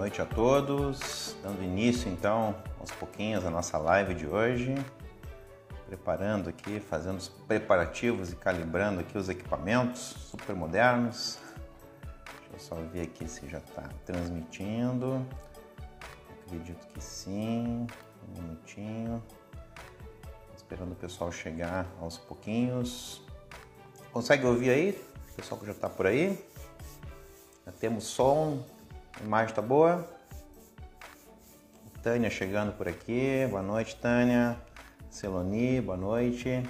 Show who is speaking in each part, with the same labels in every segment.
Speaker 1: noite a todos, dando início então aos pouquinhos à nossa live de hoje, preparando aqui, fazendo os preparativos e calibrando aqui os equipamentos super modernos. Deixa eu só ver aqui se já está transmitindo, acredito que sim, um minutinho, esperando o pessoal chegar aos pouquinhos. Consegue ouvir aí? O pessoal que já está por aí? Já temos som, a imagem está boa. Tânia chegando por aqui, boa noite Tânia. Celoni, boa noite.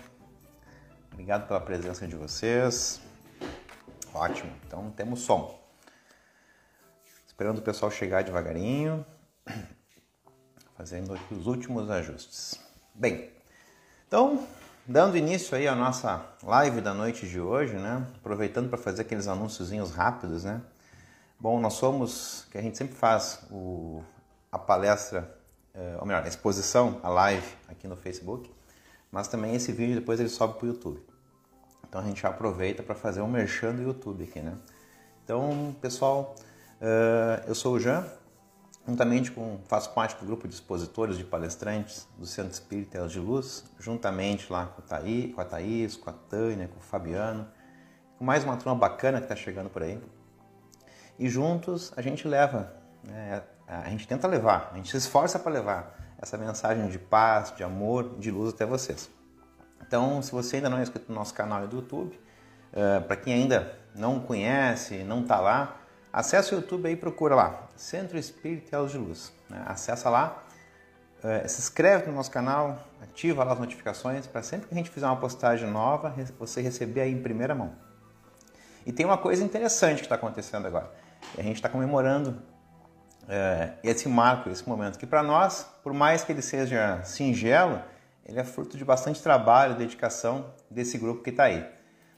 Speaker 1: Obrigado pela presença de vocês. Ótimo, então temos som. Esperando o pessoal chegar devagarinho, fazendo aqui os últimos ajustes. Bem, então, dando início aí à nossa live da noite de hoje, né? Aproveitando para fazer aqueles anúnciozinhos rápidos, né? Bom, nós somos, que a gente sempre faz a palestra, ou melhor, a exposição, a live aqui no Facebook, mas também esse vídeo depois ele sobe para o YouTube. Então a gente já aproveita para fazer um merchan do YouTube aqui, né? Então, pessoal, eu sou o Jean, juntamente faço parte do grupo de expositores, de palestrantes do Centro Espírita Elos de Luz, juntamente lá com a Thaís, com a Tânia, com o Fabiano, com mais uma turma bacana que está chegando por aí. E juntos a gente leva, né, a gente tenta levar, a gente se esforça para levar essa mensagem de paz, de amor, de luz até vocês. Então, se você ainda não é inscrito no nosso canal do YouTube, para quem ainda não conhece, não está lá, acessa o YouTube aí e procura lá, Centro Espírita Elos de Luz. Né? Acessa lá, se inscreve no nosso canal, ativa lá as notificações para sempre que a gente fizer uma postagem nova, você receber aí em primeira mão. E tem uma coisa interessante que está acontecendo agora. A gente está comemorando esse marco, esse momento, que para nós, por mais que ele seja singelo, ele é fruto de bastante trabalho e dedicação desse grupo que está aí.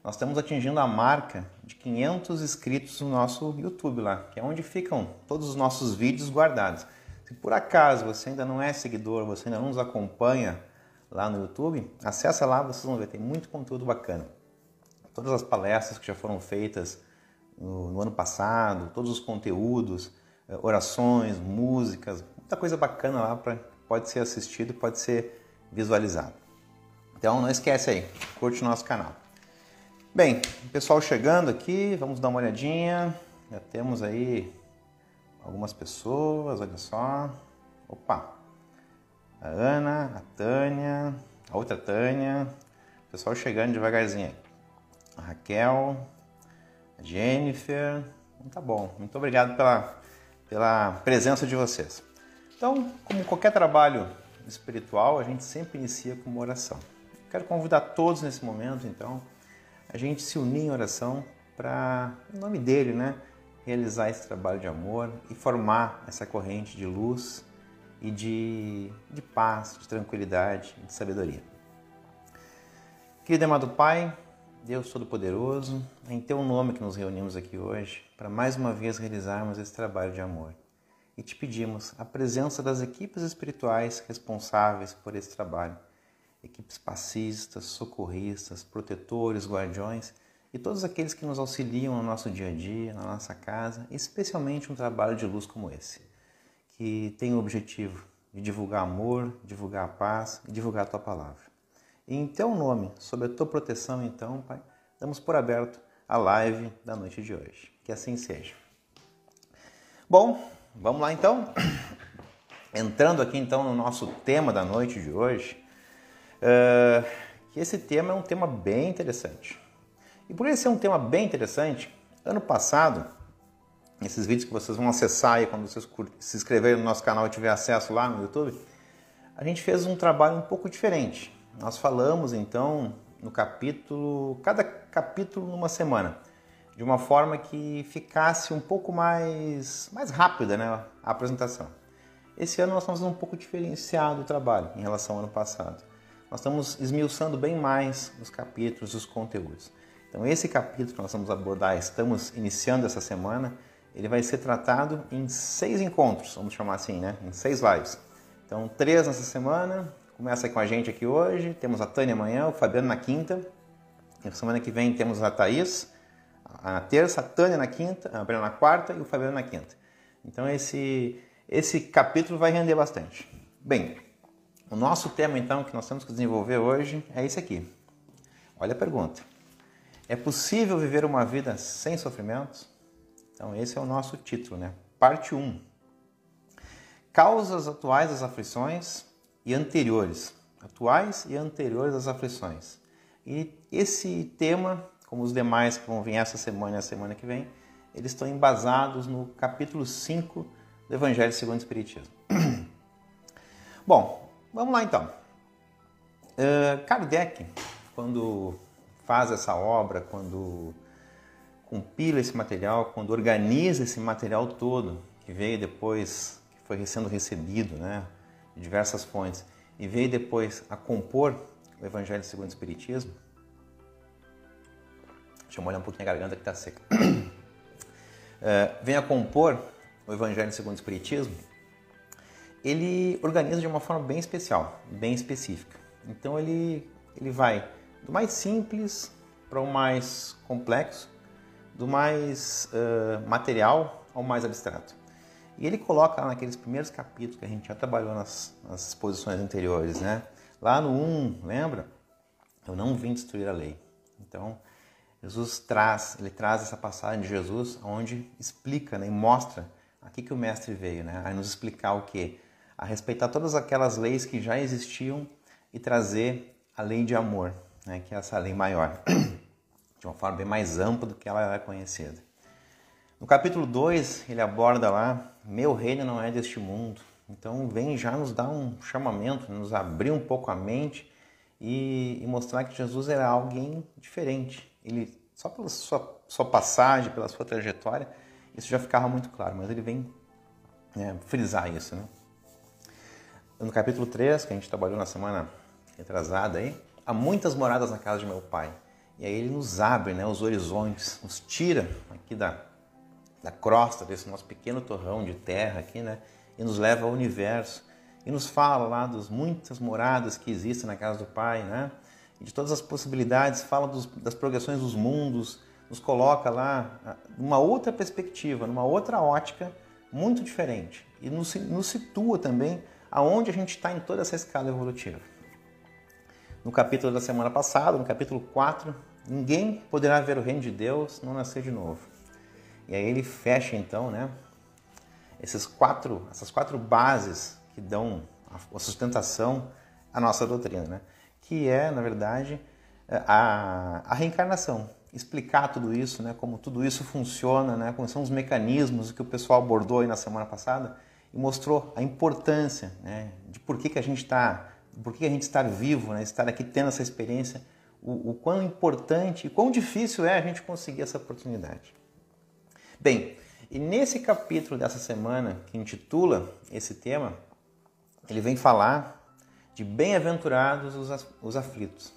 Speaker 1: Nós estamos atingindo a marca de 500 inscritos no nosso YouTube lá, que é onde ficam todos os nossos vídeos guardados. Se por acaso você ainda não é seguidor, você ainda não nos acompanha lá no YouTube, acessa lá, vocês vão ver, tem muito conteúdo bacana. Todas as palestras que já foram feitas no ano passado, todos os conteúdos, orações, músicas, muita coisa bacana lá pode ser assistido, pode ser visualizado. Então não esquece aí, curte o nosso canal. Bem, o pessoal chegando aqui, vamos dar uma olhadinha. Já temos aí algumas pessoas, olha só. Opa! A Ana, a Tânia, a outra Tânia. O pessoal chegando devagarzinho aí. A Raquel, a Jennifer. Tá bom, muito obrigado pela presença de vocês. Então, como qualquer trabalho espiritual, a gente sempre inicia com uma oração. Quero convidar todos nesse momento, então, a gente se unir em oração para, em nome dele, né, realizar esse trabalho de amor e formar essa corrente de luz e de paz, de tranquilidade e de sabedoria. Querido amado Pai, Deus Todo-Poderoso, é em Teu nome que nos reunimos aqui hoje para mais uma vez realizarmos esse trabalho de amor. E te pedimos a presença das equipes espirituais responsáveis por esse trabalho. Equipes passistas, socorristas, protetores, guardiões e todos aqueles que nos auxiliam no nosso dia a dia, na nossa casa, especialmente um trabalho de luz como esse, que tem o objetivo de divulgar amor, divulgar a paz e divulgar a Tua Palavra. E em Teu nome, sob a Tua proteção, então, Pai, damos por aberto a live da noite de hoje. Que assim seja. Bom, vamos lá então. Entrando aqui então no nosso tema da noite de hoje, que esse tema é um tema bem interessante. E por ele ser um tema bem interessante, ano passado, esses vídeos que vocês vão acessar aí quando vocês se inscreverem no nosso canal e tiver acesso lá no YouTube, a gente fez um trabalho um pouco diferente. Nós falamos, então, cada capítulo numa semana, de uma forma que ficasse um pouco mais rápida, né, a apresentação. Esse ano nós estamos um pouco diferenciado o trabalho em relação ao ano passado. Nós estamos esmiuçando bem mais os capítulos, os conteúdos. Então, esse capítulo que nós vamos abordar, estamos iniciando essa semana, ele vai ser tratado em 6 encontros, vamos chamar assim, né, em 6 lives. Então, 3 nessa semana. Começa com a gente aqui hoje, temos a Tânia amanhã, o Fabiano na quinta. Na semana que vem temos a Thaís, na terça, a Tânia na quinta, a Bruna na quarta e o Fabiano na quinta. Então esse capítulo vai render bastante. Bem, o nosso tema então que nós temos que desenvolver hoje é esse aqui. Olha a pergunta. É possível viver uma vida sem sofrimentos? Então esse é o nosso título, né? Parte 1. Causas atuais das aflições e anteriores. Atuais e anteriores às aflições. E esse tema, como os demais que vão vir essa semana e a semana que vem, eles estão embasados no capítulo 5 do Evangelho segundo o Espiritismo. Bom, vamos lá então. Kardec, quando faz essa obra, quando compila esse material, quando organiza esse material todo, que veio depois, que foi sendo recebido, né, de diversas fontes, e veio depois a compor o Evangelho segundo o Espiritismo. Deixa eu molhar um pouquinho a garganta que está seca. Vem a compor o Evangelho segundo o Espiritismo, ele organiza de uma forma bem especial, bem específica. Então ele vai do mais simples para o mais complexo, do mais material ao mais abstrato. E ele coloca lá naqueles primeiros capítulos que a gente já trabalhou nas exposições anteriores, né? Lá no 1, lembra? Eu não vim destruir a lei. Então, Jesus traz essa passagem de Jesus onde explica, né, e mostra aqui que o mestre veio, né? A nos explicar o quê? A respeitar todas aquelas leis que já existiam e trazer a lei de amor, né? Que é essa lei maior, de uma forma bem mais ampla do que ela é conhecida. No capítulo 2, ele aborda lá, meu reino não é deste mundo. Então vem já nos dar um chamamento, nos abrir um pouco a mente e mostrar que Jesus era alguém diferente. Ele, só pela sua passagem, pela sua trajetória, isso já ficava muito claro, mas ele vem frisar isso, né? No capítulo 3, que a gente trabalhou na semana retrasada, aí, há muitas moradas na casa de meu pai. E aí ele nos abre, né, os horizontes, nos tira aqui da crosta desse nosso pequeno torrão de terra aqui, né, e nos leva ao universo. E nos fala lá das muitas moradas que existem na casa do pai, né, e de todas as possibilidades, fala das progressões dos mundos, nos coloca lá numa outra perspectiva, numa outra ótica muito diferente. E nos situa também aonde a gente está em toda essa escala evolutiva. No capítulo da semana passada, no capítulo 4, ninguém poderá ver o reino de Deus não nascer de novo. E aí ele fecha então, né, essas quatro bases que dão a sustentação à nossa doutrina, né, que é, na verdade, a reencarnação. Explicar tudo isso, né, como tudo isso funciona, né, como são os mecanismos que o pessoal abordou aí na semana passada e mostrou a importância, né, de por que a gente está vivo, né, estar aqui tendo essa experiência, o quão importante e quão difícil é a gente conseguir essa oportunidade. Bem, e nesse capítulo dessa semana, que intitula esse tema, ele vem falar de bem-aventurados os aflitos.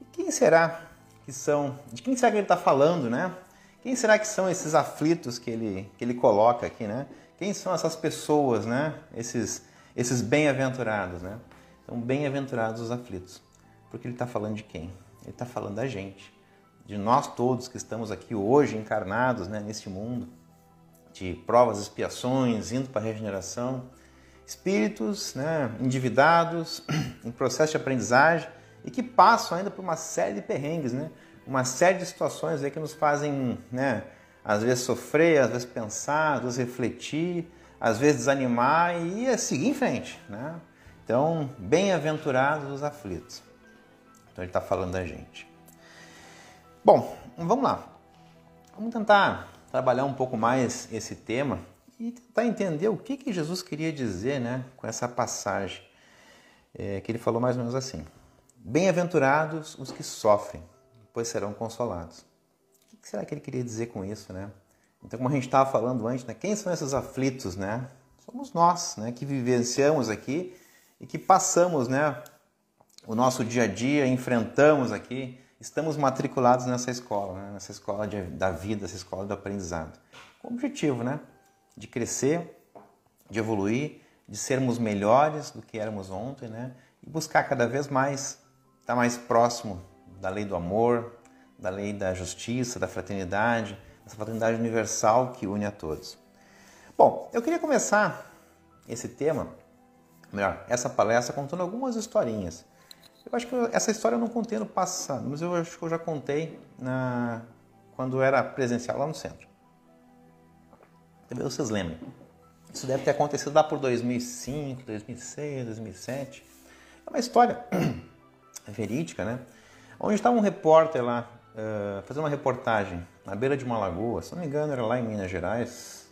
Speaker 1: E quem será que são? De quem será que ele está falando, né? Quem será que são esses aflitos que ele coloca aqui, né? Quem são essas pessoas, né? Esses bem-aventurados, né? Então, bem-aventurados os aflitos. Porque ele está falando de quem? Ele está falando da gente. De nós todos que estamos aqui hoje encarnados, né, neste mundo, de provas, expiações, indo para a regeneração, espíritos, né, endividados, em processo de aprendizagem e que passam ainda por uma série de perrengues, né, uma série de situações aí que nos fazem, né, às vezes sofrer, às vezes pensar, às vezes refletir, às vezes desanimar e seguir em frente, né? Então, bem-aventurados os aflitos. Então ele está falando da gente. Bom, vamos lá. Vamos tentar trabalhar um pouco mais esse tema e tentar entender o que Jesus queria dizer, né, com essa passagem, que ele falou mais ou menos assim. Bem-aventurados os que sofrem, pois serão consolados. O que será que ele queria dizer com isso, né? Então, como a gente estava falando antes, né, quem são esses aflitos, né? Somos nós, né, que vivenciamos aqui e que passamos, né, o nosso dia a dia, enfrentamos aqui. Estamos matriculados nessa escola, né? Nessa escola da vida, essa escola do aprendizado. Com o objetivo, né, de crescer, de evoluir, de sermos melhores do que éramos ontem, né? E buscar cada vez mais estar mais próximo da lei do amor, da lei da justiça, da fraternidade, essa fraternidade universal que une a todos. Bom, eu queria começar esse tema, melhor, essa palestra contando algumas historinhas. Eu acho que essa história eu não contei no passado, mas eu acho que eu já contei quando era presencial lá no centro. Talvez vocês lembrem. Isso deve ter acontecido lá por 2005, 2006, 2007. É uma história verídica, né? Onde estava um repórter lá fazendo uma reportagem na beira de uma lagoa, se não me engano era lá em Minas Gerais,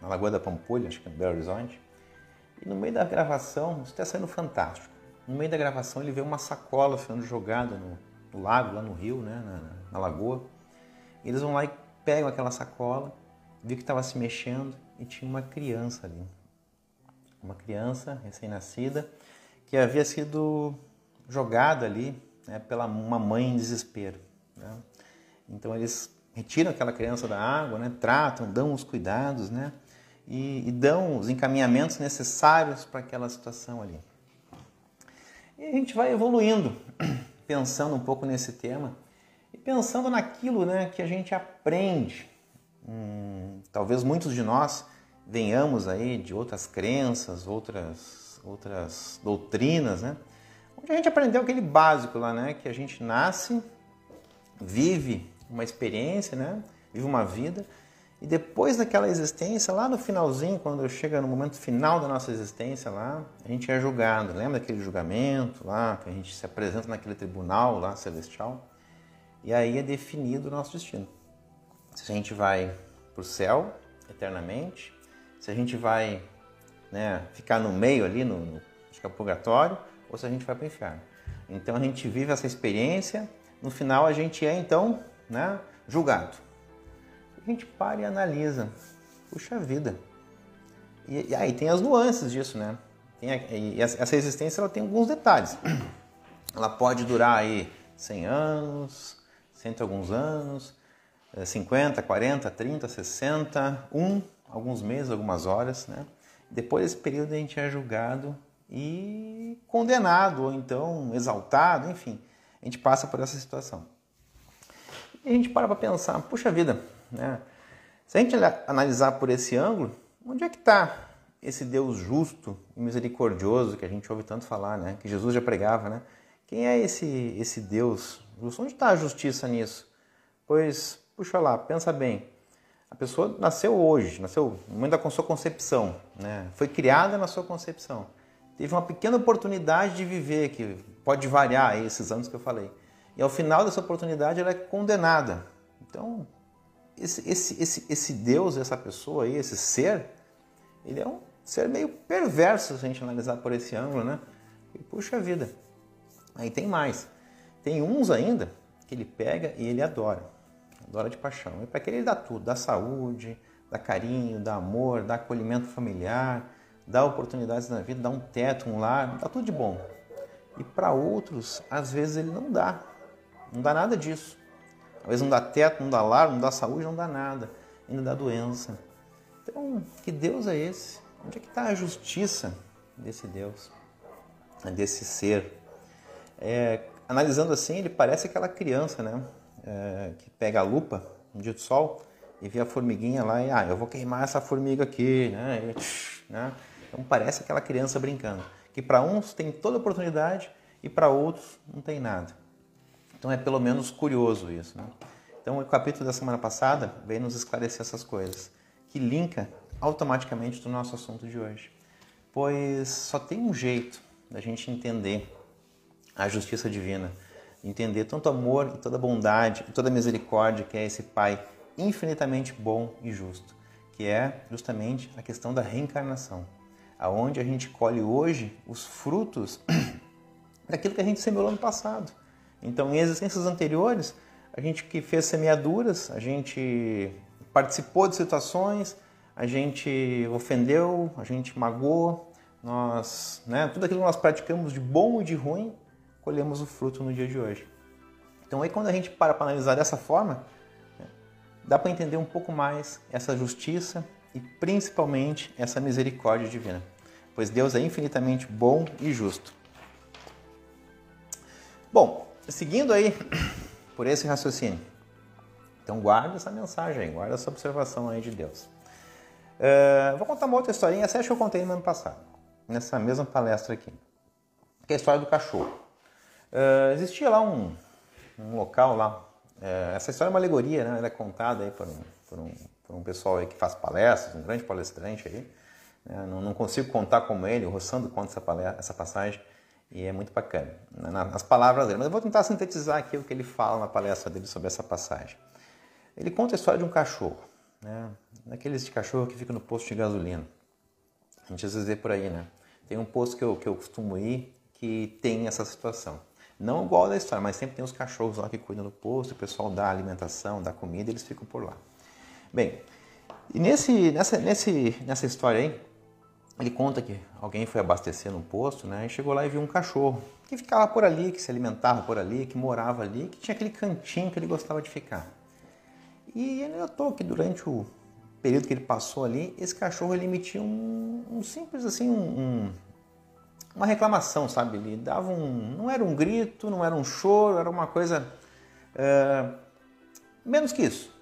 Speaker 1: na Lagoa da Pampulha, acho que é Belo Horizonte. E no meio da gravação, isso está saindo fantástico, no meio da gravação ele vê uma sacola sendo jogada no lago, lá no rio, né? na lagoa. E eles vão lá e pegam aquela sacola, viu que estava se mexendo e tinha uma criança ali. Uma criança recém-nascida que havia sido jogada ali, né, pela uma mãe em desespero. Né? Então eles retiram aquela criança da água, né, tratam, dão os cuidados, né, e dão os encaminhamentos necessários para aquela situação ali. E a gente vai evoluindo, pensando um pouco nesse tema e pensando naquilo, né, que a gente aprende. Talvez muitos de nós venhamos aí de outras crenças, outras doutrinas, né? Onde a gente aprendeu aquele básico lá, né? Que a gente nasce, vive uma experiência, né? Vive uma vida e depois daquela existência, lá no finalzinho, quando chega no momento final da nossa existência lá, a gente é julgado. Lembra daquele julgamento lá, que a gente se apresenta naquele tribunal lá celestial? E aí é definido o nosso destino. Se a gente vai para o céu eternamente, se a gente vai, né, ficar no meio ali, acho que é o purgatório, ou se a gente vai para o inferno. Então a gente vive essa experiência, no final a gente é então, né, julgado. A gente para e analisa, puxa vida. E aí tem as nuances disso, né? Essa existência ela tem alguns detalhes. Ela pode durar aí 100 anos, 100 e alguns anos, 50, 40, 30, 60, alguns meses, algumas horas, né? Depois desse período a gente é julgado e condenado, ou então exaltado, enfim. A gente passa por essa situação. E a gente para pensar, puxa vida, né? Se a gente analisar por esse ângulo, onde é que está esse Deus justo e misericordioso que a gente ouve tanto falar, né? Que Jesus já pregava, né? Quem é esse Deus justo? Onde está a justiça nisso? Pois, puxa lá, pensa bem. A pessoa nasceu hoje, nasceu no momento da sua concepção, né? Foi criada na sua concepção. Teve uma pequena oportunidade de viver, que pode variar aí, esses anos que eu falei. E ao final dessa oportunidade ela é condenada. Então, esse Deus, essa pessoa aí, esse ser, ele é um ser meio perverso se a gente analisar por esse ângulo, né? E puxa vida. Aí tem mais. Tem uns ainda que ele pega e ele adora de paixão. E para aquele ele dá tudo, dá saúde, dá carinho, dá amor, dá acolhimento familiar, dá oportunidades na vida, dá um teto, um lar, dá tudo de bom. E para outros, às vezes ele não dá nada disso. Às vezes não dá teto, não dá lar, não dá saúde, não dá nada, ainda dá doença. Então, que Deus é esse? Onde é que está a justiça desse Deus, desse ser? Analisando assim, ele parece aquela criança, né? Que pega a lupa no dia do sol e vê a formiguinha lá e eu vou queimar essa formiga aqui, né? Então parece aquela criança brincando, que para uns tem toda a oportunidade e para outros não tem nada. Então é pelo menos curioso isso, né? Então o capítulo da semana passada veio nos esclarecer essas coisas, que linka automaticamente do nosso assunto de hoje. Pois só tem um jeito da gente entender a justiça divina, entender tanto amor e toda bondade e toda misericórdia que é esse Pai infinitamente bom e justo, que é justamente a questão da reencarnação, aonde a gente colhe hoje os frutos daquilo que a gente semeou no passado. Então, em existências anteriores, a gente que fez semeaduras, a gente participou de situações, a gente ofendeu, a gente magoou, tudo aquilo que nós praticamos de bom e de ruim, colhemos o fruto no dia de hoje. Então aí quando a gente para analisar dessa forma, dá para entender um pouco mais essa justiça e principalmente essa misericórdia divina, pois Deus é infinitamente bom e justo. Bom, seguindo aí por esse raciocínio, então guarda essa mensagem aí, guarda essa observação aí de Deus. Vou contar uma outra historinha, essa acho que eu contei no ano passado, nessa mesma palestra aqui, que é a história do cachorro. Existia lá um local lá, essa história é uma alegoria, né? Ela é contada aí por um pessoal aí que faz palestras, um grande palestrante aí. Não consigo contar como ele, o Rossando conta essa passagem e é muito bacana, nas palavras dele. Mas eu vou tentar sintetizar aqui o que ele fala na palestra dele sobre essa passagem. Ele conta a história de um cachorro, né? Daqueles de cachorro que fica no posto de gasolina. A gente às vezes vê por aí, né? Tem um posto que eu costumo ir que tem essa situação. Não igual da história, mas sempre tem os cachorros lá que cuidam do posto, o pessoal dá alimentação, dá comida, eles ficam por lá. Bem, e nessa história aí, ele conta que alguém foi abastecer no posto, né? E chegou lá e viu um cachorro que ficava por ali, que se alimentava por ali, que morava ali, que tinha aquele cantinho que ele gostava de ficar. E ele notou que durante o período que ele passou ali, esse cachorro ele emitia um simples assim, uma reclamação, sabe? Ele dava não era um grito, não era um choro, era uma coisa menos que isso.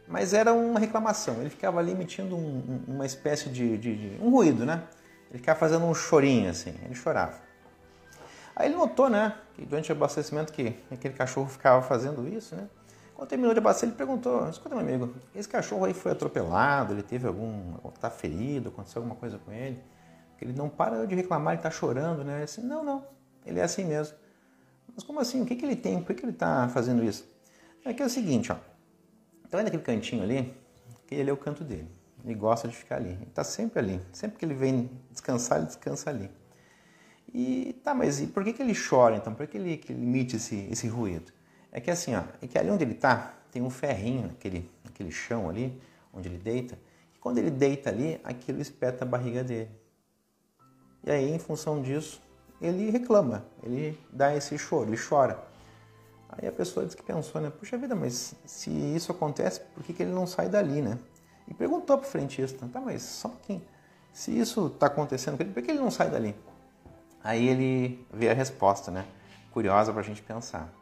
Speaker 1: Mas era uma reclamação. Ele ficava ali emitindo uma espécie de um ruído, né? Ele ficava fazendo um chorinho assim, ele chorava. Aí ele notou, né, que durante o abastecimento que aquele cachorro ficava fazendo isso, né? Quando terminou de abastecer, ele perguntou: escuta, meu amigo, esse cachorro aí foi atropelado, ele teve tá ferido, aconteceu alguma coisa com ele? Porque ele não para de reclamar, ele tá chorando, né? Ele disse: não, ele é assim mesmo. Mas como assim? O que ele tem? Por que ele tá fazendo isso? Aqui é o seguinte, ó. Tá vendo aquele cantinho ali? Ele é o canto dele. Ele gosta de ficar ali. Ele tá sempre ali. Sempre que ele vem descansar, ele descansa ali. E tá, mas e por que ele chora então? Por que ele emite esse ruído? É que assim, ó, é que ali onde ele tá, tem um ferrinho, aquele chão ali, onde ele deita, e quando ele deita ali, aquilo espeta a barriga dele. E aí, em função disso, ele reclama, ele dá esse choro, ele chora. Aí a pessoa diz que pensou, né? Puxa vida, mas se isso acontece, por que ele não sai dali, né? E perguntou pro frentista, tá, mas só um pouquinho, se isso tá acontecendo, por que ele não sai dali? Aí ele vê a resposta, né? Curiosa pra gente pensar.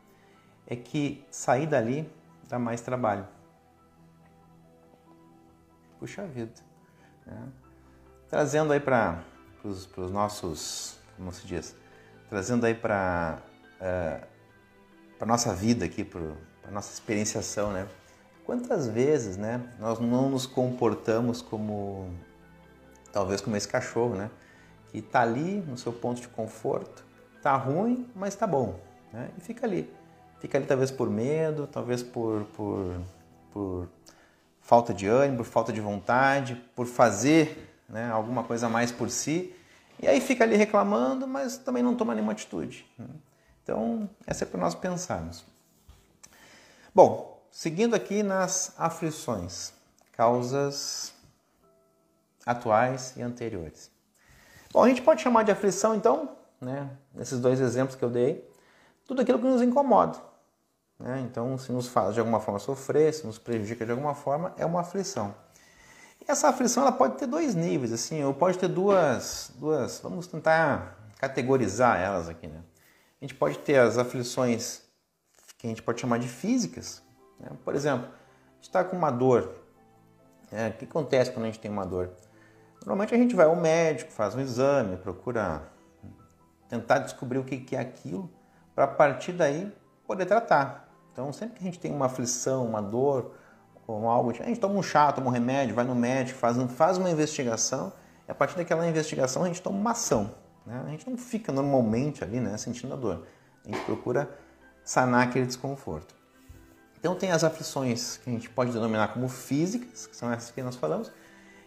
Speaker 1: É que sair dali dá mais trabalho. Puxa vida. Né? Trazendo aí para os nossos, como se diz, trazendo aí para a nossa vida aqui, para a nossa experienciação, né? Quantas vezes, né, nós não nos comportamos talvez como esse cachorro, né? Que tá ali no seu ponto de conforto, tá ruim, mas tá bom, né? E fica ali. Fica ali talvez por medo, talvez por falta de ânimo, por falta de vontade, por fazer, né, alguma coisa a mais por si. E aí fica ali reclamando, mas também não toma nenhuma atitude. Então, essa é para nós pensarmos. Bom, seguindo aqui nas aflições, causas atuais e anteriores. Bom, a gente pode chamar de aflição, então, né, nesses dois exemplos que eu dei, tudo aquilo que nos incomoda. Né? Então, se nos faz de alguma forma sofrer, se nos prejudica de alguma forma, é uma aflição. E essa aflição ela pode ter dois níveis, assim, ou pode ter duas, vamos tentar categorizar elas aqui, né? A gente pode ter as aflições que a gente pode chamar de físicas, né? Por exemplo, a gente está com uma dor. O que acontece quando a gente tem uma dor? Normalmente a gente vai ao médico, faz um exame, procura tentar descobrir o que é aquilo, para a partir daí poder tratar. Então, sempre que a gente tem uma aflição, uma dor, ou algo, a gente toma um chá, toma um remédio, vai no médico, faz uma investigação, e a partir daquela investigação a gente toma uma ação. Né? A gente não fica normalmente ali, né, sentindo a dor. A gente procura sanar aquele desconforto. Então, tem as aflições que a gente pode denominar como físicas, que são essas que nós falamos,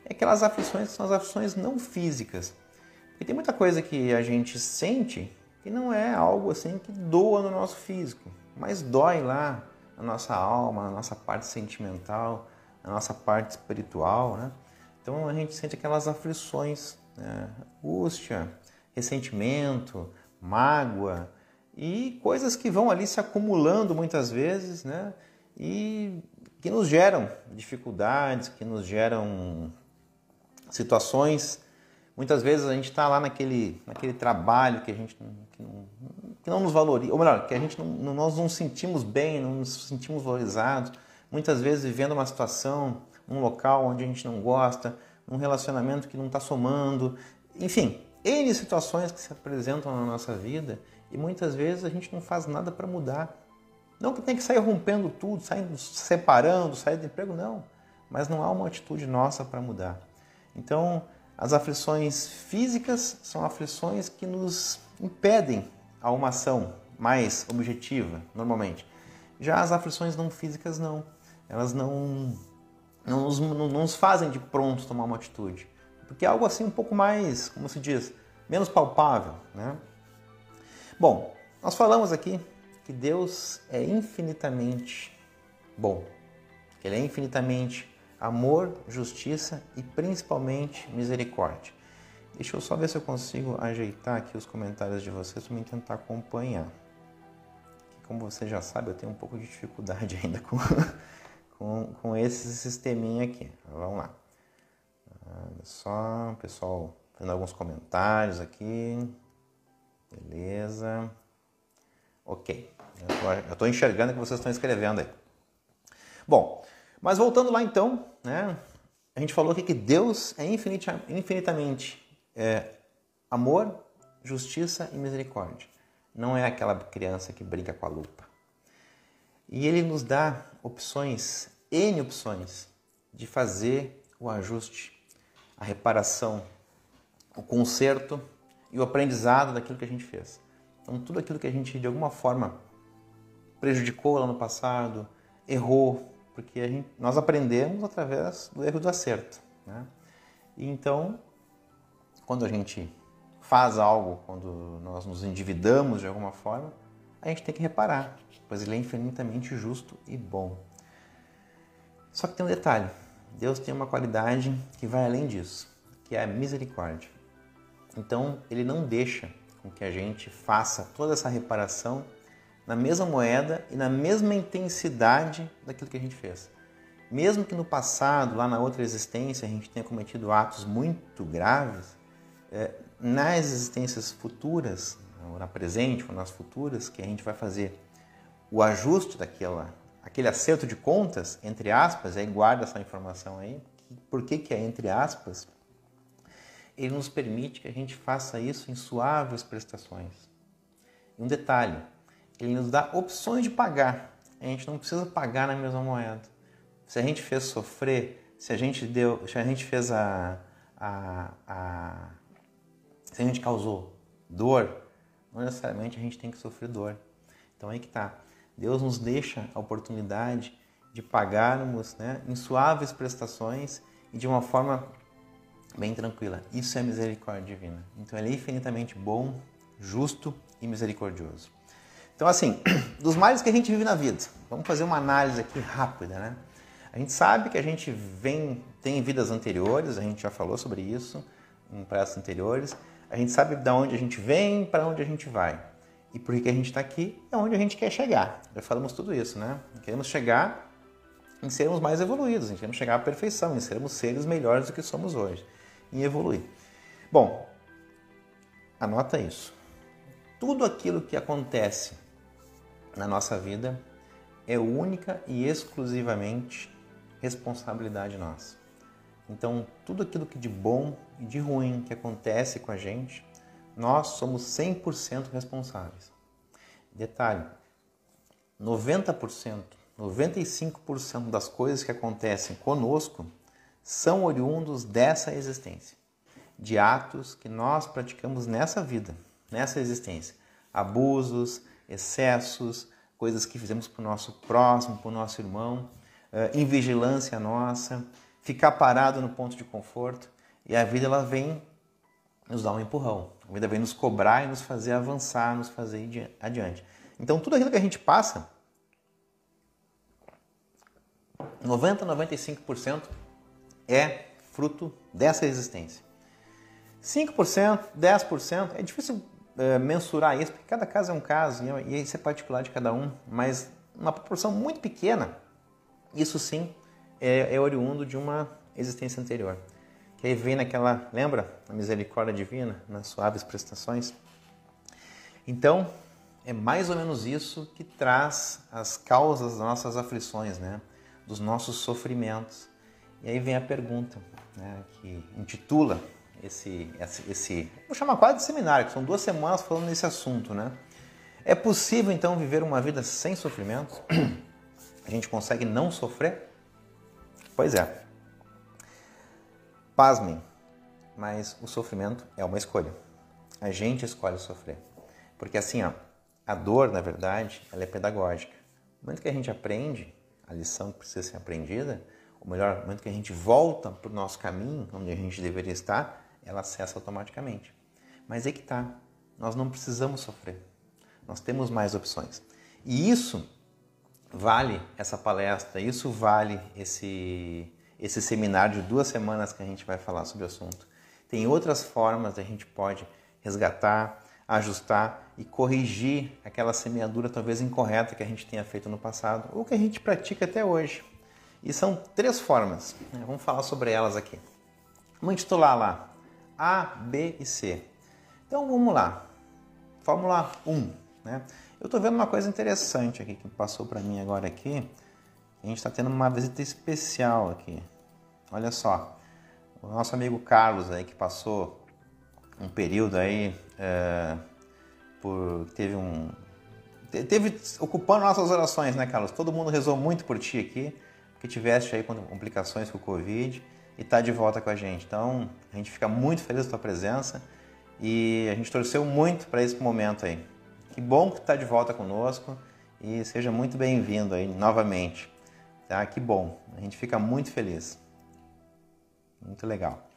Speaker 1: e aquelas aflições que são as aflições não físicas. E tem muita coisa que a gente sente que não é algo assim que doa no nosso físico, mas dói lá na nossa alma, na nossa parte sentimental, na nossa parte espiritual, né? Então a gente sente aquelas aflições, né? Angústia, ressentimento, mágoa e coisas que vão ali se acumulando muitas vezes, né? E que nos geram dificuldades, que nos geram situações. Muitas vezes a gente está lá naquele trabalho que a gente que não nos valoriza, ou melhor, que a gente nós não nos sentimos bem, não nos sentimos valorizados. Muitas vezes vivendo uma situação, um local onde a gente não gosta, num relacionamento que não está somando, enfim, N situações que se apresentam na nossa vida e muitas vezes a gente não faz nada para mudar. Não que tenha que sair rompendo tudo, saindo, separando, sair do emprego, não. Mas não há uma atitude nossa para mudar. Então, as aflições físicas são aflições que nos impedem a uma ação mais objetiva, normalmente. Já as aflições não físicas, não. Elas não nos fazem de pronto tomar uma atitude. Porque é algo assim um pouco mais, como se diz, menos palpável, né? Bom, nós falamos aqui que Deus é infinitamente bom. Que Ele é infinitamente amor, justiça e principalmente misericórdia. Deixa eu só ver se eu consigo ajeitar aqui os comentários de vocês para me tentar acompanhar. Como você já sabe, eu tenho um pouco de dificuldade ainda com esse sisteminha aqui. Vamos lá. Olha só, pessoal fazendo alguns comentários aqui. Beleza. Ok. Eu estou enxergando que vocês estão escrevendo aí. Bom, mas voltando lá então, né? A gente falou aqui que Deus é infinitamente amor, justiça e misericórdia. Não é aquela criança que brinca com a lupa. E Ele nos dá opções, N opções, de fazer o ajuste, a reparação, o conserto e o aprendizado daquilo que a gente fez. Então, tudo aquilo que a gente, de alguma forma, prejudicou lá no passado, errou, porque nós aprendemos através do erro e do acerto, né? E então, quando a gente faz algo, quando nós nos endividamos de alguma forma, a gente tem que reparar, pois Ele é infinitamente justo e bom. Só que tem um detalhe, Deus tem uma qualidade que vai além disso, que é a misericórdia. Então, Ele não deixa com que a gente faça toda essa reparação na mesma moeda e na mesma intensidade daquilo que a gente fez. Mesmo que no passado, lá na outra existência, a gente tenha cometido atos muito graves, nas existências futuras, ou na presente ou nas futuras, que a gente vai fazer o ajuste aquele acerto de contas, entre aspas, aí guarda essa informação aí, por que é entre aspas? Ele nos permite que a gente faça isso em suaves prestações. E um detalhe, Ele nos dá opções de pagar. A gente não precisa pagar na mesma moeda. Se a gente fez sofrer, se a gente fez se a gente causou dor, não necessariamente a gente tem que sofrer dor. Então aí que está. Deus nos deixa a oportunidade de pagarmos, né, em suaves prestações e de uma forma bem tranquila. Isso é misericórdia divina. Então Ele é infinitamente bom, justo e misericordioso. Então assim, dos males que a gente vive na vida, vamos fazer uma análise aqui rápida, né? A gente sabe que a gente tem vidas anteriores, a gente já falou sobre isso em palestras anteriores. A gente sabe de onde a gente vem, para onde a gente vai. E por que a gente está aqui é onde a gente quer chegar. Já falamos tudo isso, né? Queremos chegar em sermos mais evoluídos, queremos chegar à perfeição, em sermos seres melhores do que somos hoje, em evoluir. Bom, anota isso. Tudo aquilo que acontece na nossa vida é única e exclusivamente responsabilidade nossa. Então, tudo aquilo que de bom e de ruim que acontece com a gente, nós somos 100% responsáveis. Detalhe, 90%, 95% das coisas que acontecem conosco são oriundos dessa existência, de atos que nós praticamos nessa vida, nessa existência. Abusos, excessos, coisas que fizemos para o nosso próximo, para o nosso irmão, invigilância nossa, ficar parado no ponto de conforto, e a vida ela vem nos dar um empurrão. A vida vem nos cobrar e nos fazer avançar, nos fazer ir adiante. Então, tudo aquilo que a gente passa, 90%, 95% é fruto dessa existência. 5%, 10%, é difícil mensurar isso, porque cada caso é um caso, e isso é particular de cada um, mas uma proporção muito pequena, isso sim é oriundo de uma existência anterior. Que aí vem naquela, lembra? A misericórdia divina, nas suaves prestações. Então, é mais ou menos isso que traz as causas das nossas aflições, né? Dos nossos sofrimentos. E aí vem a pergunta, né, que intitula vou chamar quase de seminário, que são 2 semanas falando nesse assunto, né? É possível então viver uma vida sem sofrimento? A gente consegue não sofrer? Pois é. Pasmem, mas o sofrimento é uma escolha. A gente escolhe sofrer. Porque assim, ó, a dor, na verdade, ela é pedagógica. No momento que a gente aprende a lição que precisa ser aprendida, ou melhor, no momento que a gente volta para o nosso caminho, onde a gente deveria estar, ela cessa automaticamente. Mas aí que tá, nós não precisamos sofrer. Nós temos mais opções. E isso vale essa palestra, isso vale esse seminário de 2 semanas que a gente vai falar sobre o assunto. Tem outras formas que a gente pode resgatar, ajustar e corrigir aquela semeadura talvez incorreta que a gente tenha feito no passado ou que a gente pratica até hoje. E são 3 formas, né? Vamos falar sobre elas aqui. Vamos intitular lá A, B e C. Então vamos lá. Fórmula 1. Né? Eu estou vendo uma coisa interessante aqui que passou para mim agora aqui. A gente está tendo uma visita especial aqui. Olha só, o nosso amigo Carlos aí que passou um período aí teve ocupando nossas orações, né, Carlos? Todo mundo rezou muito por ti aqui, porque tiveste aí complicações com o Covid e está de volta com a gente. Então a gente fica muito feliz com a tua presença e a gente torceu muito para esse momento aí. Que bom que está de volta conosco e seja muito bem-vindo aí novamente. Tá? Que bom, a gente fica muito feliz. Muito legal.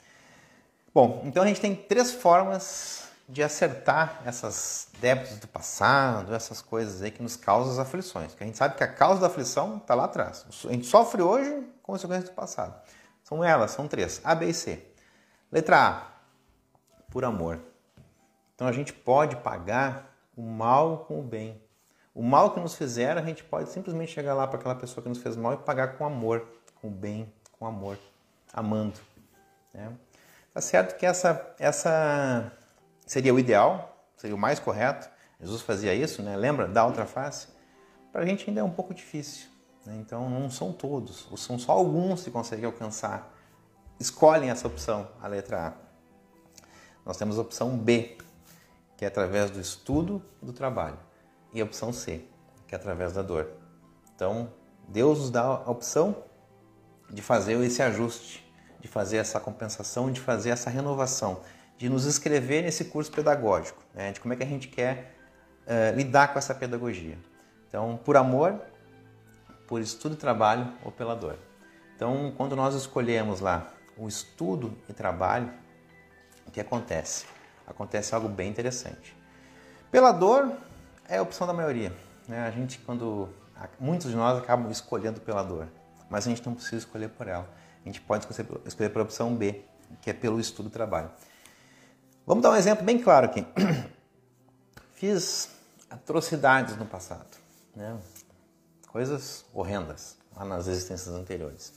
Speaker 1: Bom, então a gente tem 3 formas de acertar esses débitos do passado, essas coisas aí que nos causam as aflições. Porque a gente sabe que a causa da aflição está lá atrás. A gente sofre hoje consequências do passado. São 3, A, B e C. Letra A, por amor. Então a gente pode pagar o mal com o bem. O mal que nos fizeram, a gente pode simplesmente chegar lá para aquela pessoa que nos fez mal e pagar com amor, com o bem, com amor, amando. Né? Tá certo que essa seria o ideal, seria o mais correto. Jesus fazia isso, né? Lembra? Da outra face. Para a gente ainda é um pouco difícil. Né? Então não são todos, ou são só alguns que conseguem alcançar. Escolhem essa opção, a letra A. Nós temos a opção B, que é através do estudo e do trabalho. E a opção C, que é através da dor. Então, Deus nos dá a opção de fazer esse ajuste, de fazer essa compensação, de fazer essa renovação, de nos inscrever nesse curso pedagógico, né? De como é que a gente quer lidar com essa pedagogia. Então, por amor, por estudo e trabalho ou pela dor. Então, quando nós escolhemos lá o estudo e trabalho, o que acontece? Acontece algo bem interessante. Pela dor é a opção da maioria. Né? Muitos de nós acabam escolhendo pela dor, mas a gente não precisa escolher por ela. A gente pode escolher pela opção B, que é pelo estudo e trabalho. Vamos dar um exemplo bem claro aqui. Fiz atrocidades no passado, né? Coisas horrendas lá nas existências anteriores.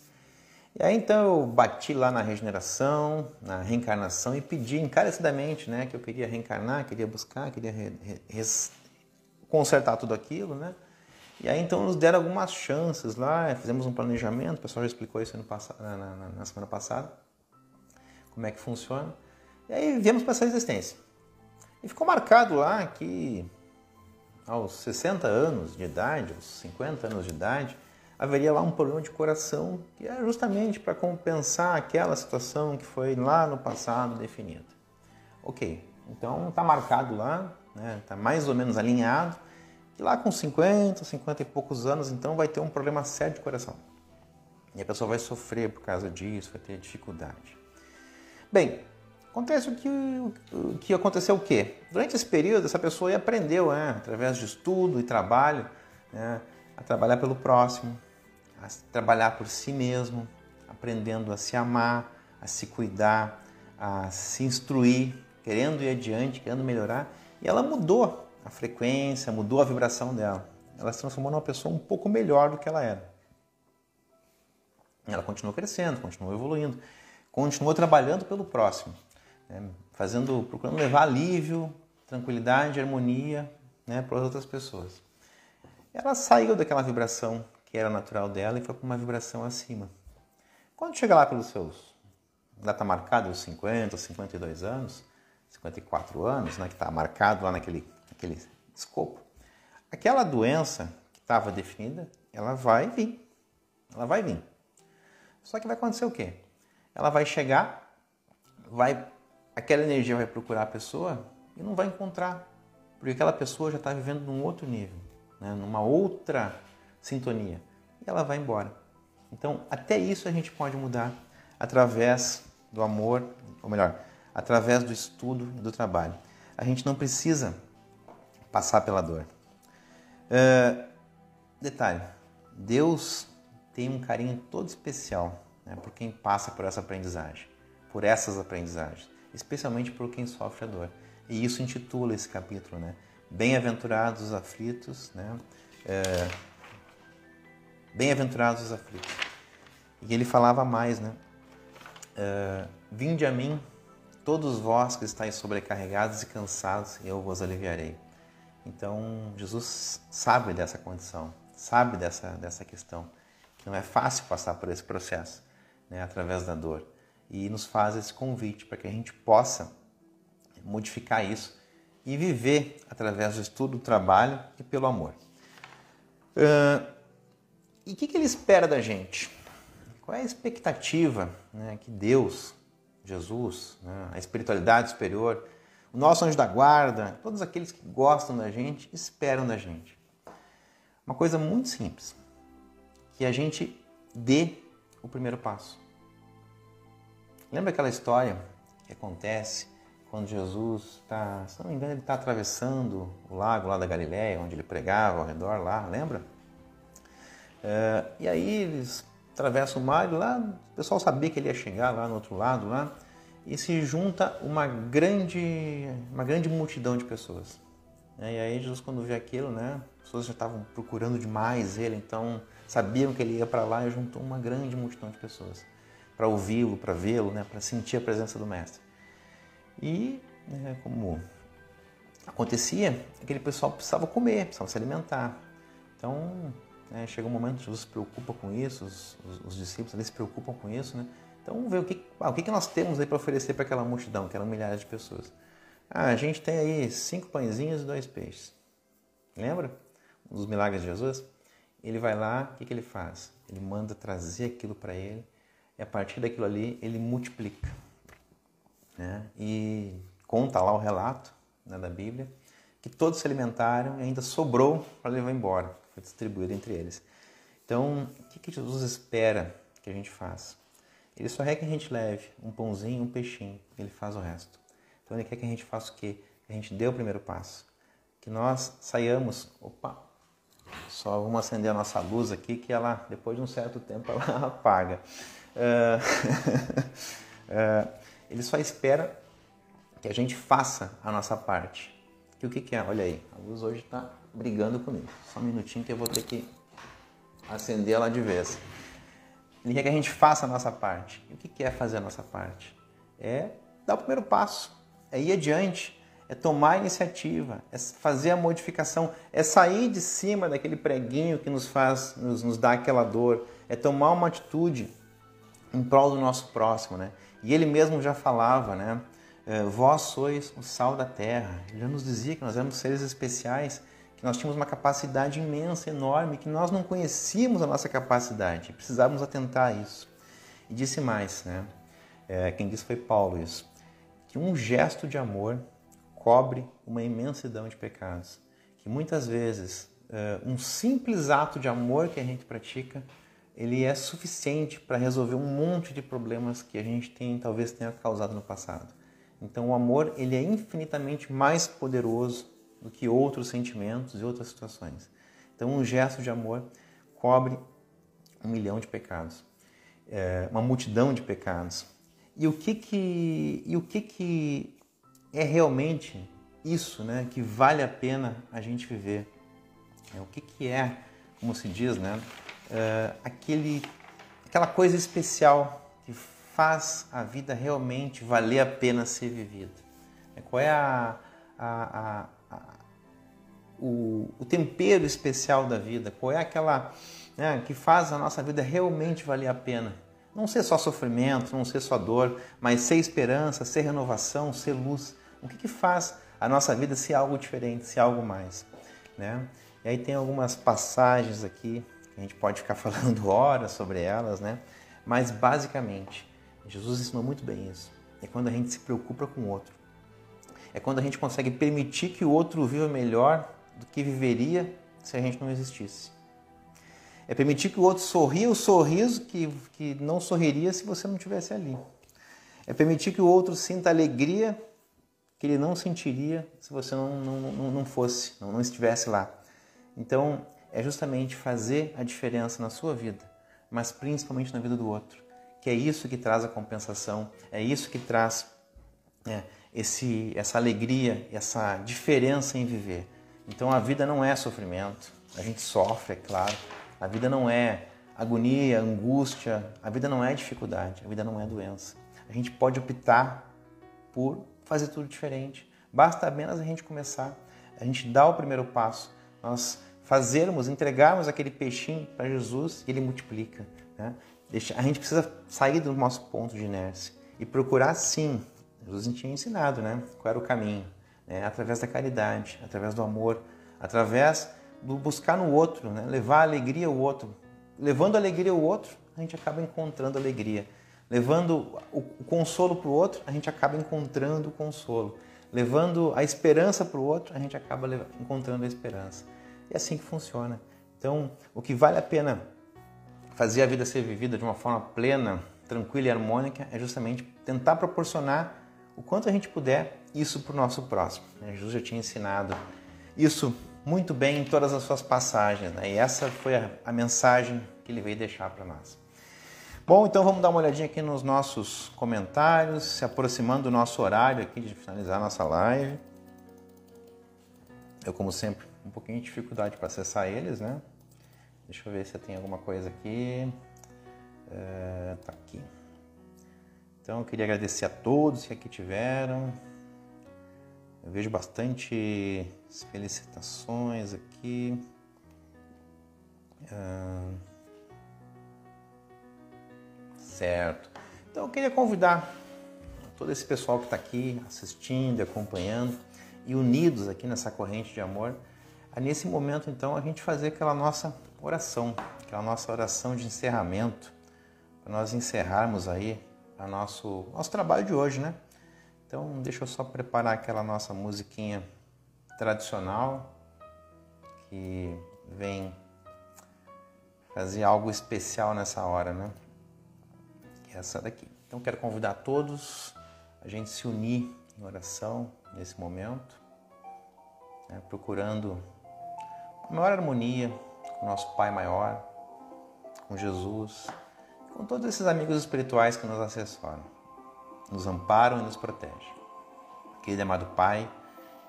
Speaker 1: E aí então eu bati lá na regeneração, na reencarnação e pedi encarecidamente, né, que eu queria reencarnar, queria buscar, queria consertar tudo aquilo, né? E aí então nos deram algumas chances lá, fizemos um planejamento, o pessoal já explicou isso na semana passada, como é que funciona. E aí viemos para essa existência. E ficou marcado lá que aos 60 anos de idade, aos 50 anos de idade, haveria lá um problema de coração que é justamente para compensar aquela situação que foi lá no passado definida. Ok, então está marcado lá, né, está mais ou menos alinhado, que lá com 50 e poucos anos, então vai ter um problema sério de coração. E a pessoa vai sofrer por causa disso, vai ter dificuldade. Bem, acontece o que aconteceu o quê? Durante esse período, essa pessoa aprendeu, né, através de estudo e trabalho, né, a trabalhar pelo próximo, a trabalhar por si mesmo, aprendendo a se amar, a se cuidar, a se instruir, querendo ir adiante, querendo melhorar. E ela mudou a frequência, mudou a vibração dela. Ela se transformou numa pessoa um pouco melhor do que ela era. Ela continuou crescendo, continuou evoluindo, continuou trabalhando pelo próximo, né, procurando levar alívio, tranquilidade, harmonia, né, para as outras pessoas. Ela saiu daquela vibração que era natural dela e foi para uma vibração acima. Quando chega lá pelos seus, já está marcado os 50, 52 anos, 54 anos, né, que está marcado lá naquele escopo, aquela doença que estava definida, ela vai vir. Ela vai vir. Só que vai acontecer o quê? Ela vai chegar, aquela energia vai procurar a pessoa e não vai encontrar, porque aquela pessoa já está vivendo num outro nível, né, numa outra sintonia, e ela vai embora. Então, até isso a gente pode mudar através do amor, ou melhor, através do estudo e do trabalho. A gente não precisa passar pela dor. Detalhe, Deus tem um carinho todo especial, né, por quem passa por essa aprendizagem, por essas aprendizagens, especialmente por quem sofre a dor. E isso intitula esse capítulo, né? Bem-aventurados os aflitos, né? Bem-aventurados os aflitos. E ele falava mais, né? Vinde a mim, todos vós que estáis sobrecarregados e cansados, e eu vos aliviarei. Então, Jesus sabe dessa condição, sabe dessa questão, que não é fácil passar por esse processo, né, através da dor. E nos faz esse convite para que a gente possa modificar isso e viver através do estudo, do trabalho e pelo amor. E o que ele espera da gente? Qual é a expectativa, né, que Deus, Jesus, né, a espiritualidade superior, o nosso anjo da guarda, todos aqueles que gostam da gente, esperam da gente? Uma coisa muito simples, que a gente dê o primeiro passo. Lembra aquela história que acontece quando Jesus está, se não me engano, ele está atravessando o lago lá da Galileia, onde ele pregava ao redor lá, lembra? E aí eles atravessam o mar e lá o pessoal sabia que ele ia chegar lá no outro lado lá, e se junta uma grande multidão de pessoas. E aí Jesus, quando vê aquilo, né, as pessoas já estavam procurando demais ele, então sabiam que ele ia para lá e juntou uma grande multidão de pessoas para ouvi-lo, para vê-lo, né, para sentir a presença do Mestre. E, né, como acontecia, aquele pessoal precisava comer, precisava se alimentar. Então, né, chega um momento que Jesus se preocupa com isso, os discípulos ali se preocupam com isso, né? Então vamos ver o que nós temos aí para oferecer para aquela multidão, que eram milhares de pessoas. A gente tem aí 5 pãezinhos e 2 peixes. Lembra? Um dos milagres de Jesus? Ele vai lá, o que ele faz? Ele manda trazer aquilo para ele, e a partir daquilo ali ele multiplica. Né? E conta lá o relato, né, da Bíblia, que todos se alimentaram e ainda sobrou para levar embora, foi distribuído entre eles. Então, o que Jesus espera que a gente faça? Ele só quer que a gente leve um pãozinho, um peixinho, e ele faz o resto. Então ele quer que a gente faça o quê? Que a gente dê o primeiro passo. Que nós saiamos... Opa! Só vamos acender a nossa luz aqui, que ela, depois de um certo tempo, ela apaga. Ele só espera que a gente faça a nossa parte. Que o que é? Olha aí, a luz hoje está brigando comigo. Só um minutinho que eu vou ter que acender ela de vez. Ele quer que a gente faça a nossa parte. E o que é fazer a nossa parte? É dar o primeiro passo, é ir adiante, é tomar a iniciativa, é fazer a modificação, é sair de cima daquele preguinho que nos dá aquela dor, é tomar uma atitude em prol do nosso próximo, né? E ele mesmo já falava, né? Vós sois o sal da terra. Ele já nos dizia que nós éramos seres especiais, que nós tínhamos uma capacidade imensa, enorme, que nós não conhecíamos a nossa capacidade, precisávamos atentar a isso. E disse mais, né? Quem disse foi Paulo isso, que um gesto de amor cobre uma imensidão de pecados, que muitas vezes um simples ato de amor que a gente pratica, ele é suficiente para resolver um monte de problemas que a gente talvez tenha causado no passado. Então o amor, ele é infinitamente mais poderoso do que outros sentimentos e outras situações. Então um gesto de amor cobre 1 milhão de pecados, uma multidão de pecados. E o que é realmente isso, né, que vale a pena a gente viver? O que é, como se diz, né, aquela coisa especial que faz a vida realmente valer a pena ser vivida? Qual é o tempero especial da vida? Qual é aquela, né, que faz a nossa vida realmente valer a pena? Não ser só sofrimento, não ser só dor, mas ser esperança, ser renovação, ser luz. O que faz a nossa vida ser algo diferente, ser algo mais, né? E aí tem algumas passagens aqui, que a gente pode ficar falando horas sobre elas, né? Mas basicamente, Jesus ensinou muito bem isso. É quando a gente se preocupa com o outro. É quando a gente consegue permitir que o outro viva melhor do que viveria se a gente não existisse. É permitir que o outro sorria o sorriso que não sorriria se você não estivesse ali. É permitir que o outro sinta a alegria que ele não sentiria se você não fosse, não estivesse lá. Então, é justamente fazer a diferença na sua vida, mas principalmente na vida do outro, que é isso que traz a compensação, é isso que traz essa alegria, essa diferença em viver. Então, a vida não é sofrimento, a gente sofre, é claro, a vida não é agonia, angústia, a vida não é dificuldade, a vida não é doença. A gente pode optar por fazer tudo diferente. Basta apenas a gente começar, a gente dar o primeiro passo, nós entregarmos aquele peixinho para Jesus e Ele multiplica, né? A gente precisa sair do nosso ponto de inércia e procurar sim, Jesus tinha ensinado, né? Qual era o caminho, né? Através da caridade, através do amor, através do buscar no outro, né? Levar a alegria ao outro. Levando a alegria ao outro, a gente acaba encontrando alegria. Levando o consolo para o outro, a gente acaba encontrando o consolo. Levando a esperança para o outro, a gente acaba encontrando a esperança. É assim que funciona. Então, o que vale a pena fazer a vida ser vivida de uma forma plena, tranquila e harmônica é justamente tentar proporcionar o quanto a gente puder isso para o nosso próximo. Jesus já tinha ensinado isso muito bem em todas as suas passagens, né? E essa foi a mensagem que ele veio deixar para nós. Bom, então vamos dar uma olhadinha aqui nos nossos comentários, se aproximando do nosso horário aqui de finalizar a nossa live. Eu, como sempre, um pouquinho de dificuldade para acessar eles, né? Deixa eu ver se tem alguma coisa aqui. Tá aqui. Então, eu queria agradecer a todos que aqui tiveram. Eu vejo bastante felicitações aqui. Certo. Então eu queria convidar todo esse pessoal que está aqui assistindo, acompanhando e unidos aqui nessa corrente de amor, a nesse momento então a gente fazer aquela nossa oração de encerramento, para nós encerrarmos aí o nosso trabalho de hoje, né? Então deixa eu só preparar aquela nossa musiquinha tradicional que vem fazer algo especial nessa hora, né? Essa daqui. Então quero convidar todos a gente se unir em oração nesse momento, né, procurando a maior harmonia com o nosso Pai maior, com Jesus, com todos esses amigos espirituais que nos assessoram, nos amparam e nos protegem. Querido e amado Pai,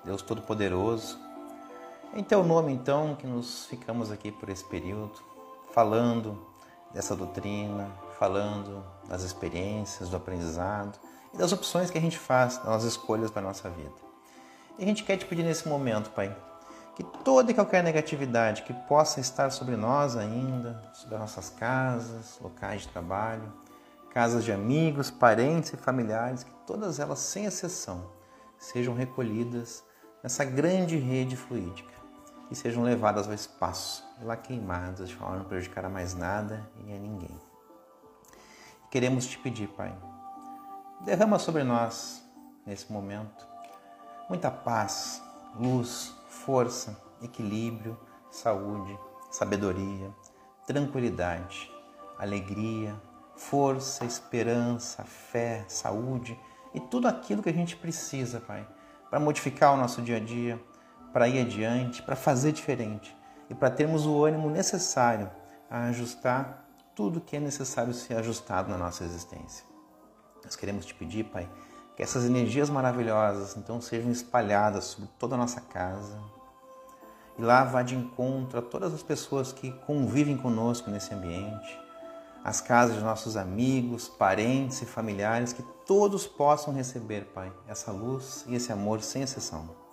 Speaker 1: Deus Todo-Poderoso, em Teu nome então que nos ficamos aqui por esse período, falando dessa doutrina, falando das experiências, do aprendizado e das opções que a gente faz, das escolhas para a nossa vida. E a gente quer te pedir nesse momento, Pai, que toda e qualquer negatividade que possa estar sobre nós ainda, sobre as nossas casas, locais de trabalho, casas de amigos, parentes e familiares, que todas elas, sem exceção, sejam recolhidas nessa grande rede fluídica e sejam levadas ao espaço, e lá queimadas, de forma a não prejudicar a mais nada e a ninguém. Queremos te pedir, Pai, derrama sobre nós, nesse momento, muita paz, luz, força, equilíbrio, saúde, sabedoria, tranquilidade, alegria, força, esperança, fé, saúde e tudo aquilo que a gente precisa, Pai, para modificar o nosso dia a dia, para ir adiante, para fazer diferente e para termos o ânimo necessário a ajustar tudo que é necessário ser ajustado na nossa existência. Nós queremos te pedir, Pai, que essas energias maravilhosas então sejam espalhadas sobre toda a nossa casa e lá vá de encontro a todas as pessoas que convivem conosco nesse ambiente, as casas de nossos amigos, parentes e familiares, que todos possam receber, Pai, essa luz e esse amor sem exceção.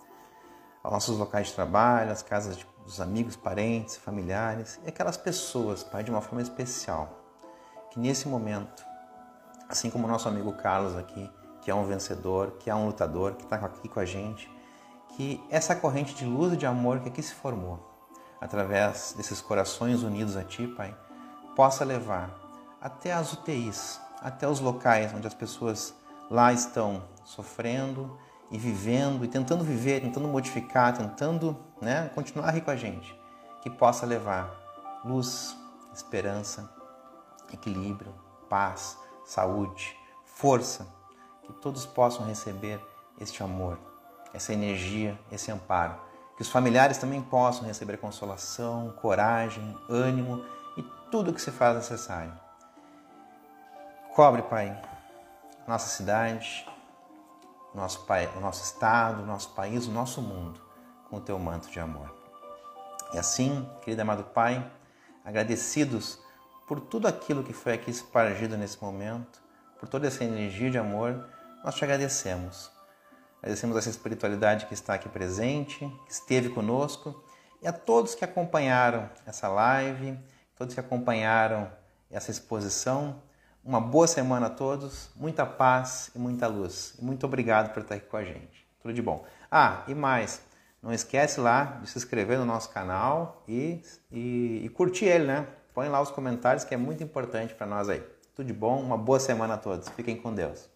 Speaker 1: Aos nossos locais de trabalho, as casas dos amigos, parentes, familiares e aquelas pessoas, Pai, de uma forma especial, que nesse momento, assim como o nosso amigo Carlos aqui, que é um vencedor, que é um lutador, que está aqui com a gente, que essa corrente de luz e de amor que aqui se formou, através desses corações unidos a Ti, Pai, possa levar até as UTIs, até os locais onde as pessoas lá estão sofrendo e vivendo, e tentando viver, tentando modificar, tentando continuar aqui com a gente, que possa levar luz, esperança, equilíbrio, paz, saúde, força, que todos possam receber este amor, essa energia, esse amparo. Que os familiares também possam receber consolação, coragem, ânimo e tudo o que se faz necessário. Cobre, Pai, nossa cidade, o nosso estado, o nosso país, o nosso mundo com o Teu manto de amor. E assim, querido amado Pai, agradecidos por tudo aquilo que foi aqui espargido nesse momento, por toda essa energia de amor, nós Te agradecemos. Agradecemos essa espiritualidade que está aqui presente, que esteve conosco, e a todos que acompanharam essa live, todos que acompanharam essa exposição. Uma boa semana a todos, muita paz e muita luz. E muito obrigado por estar aqui com a gente. Tudo de bom. E mais, não esquece lá de se inscrever no nosso canal e curtir ele, né? Põe lá os comentários que é muito importante para nós aí. Tudo de bom, uma boa semana a todos. Fiquem com Deus.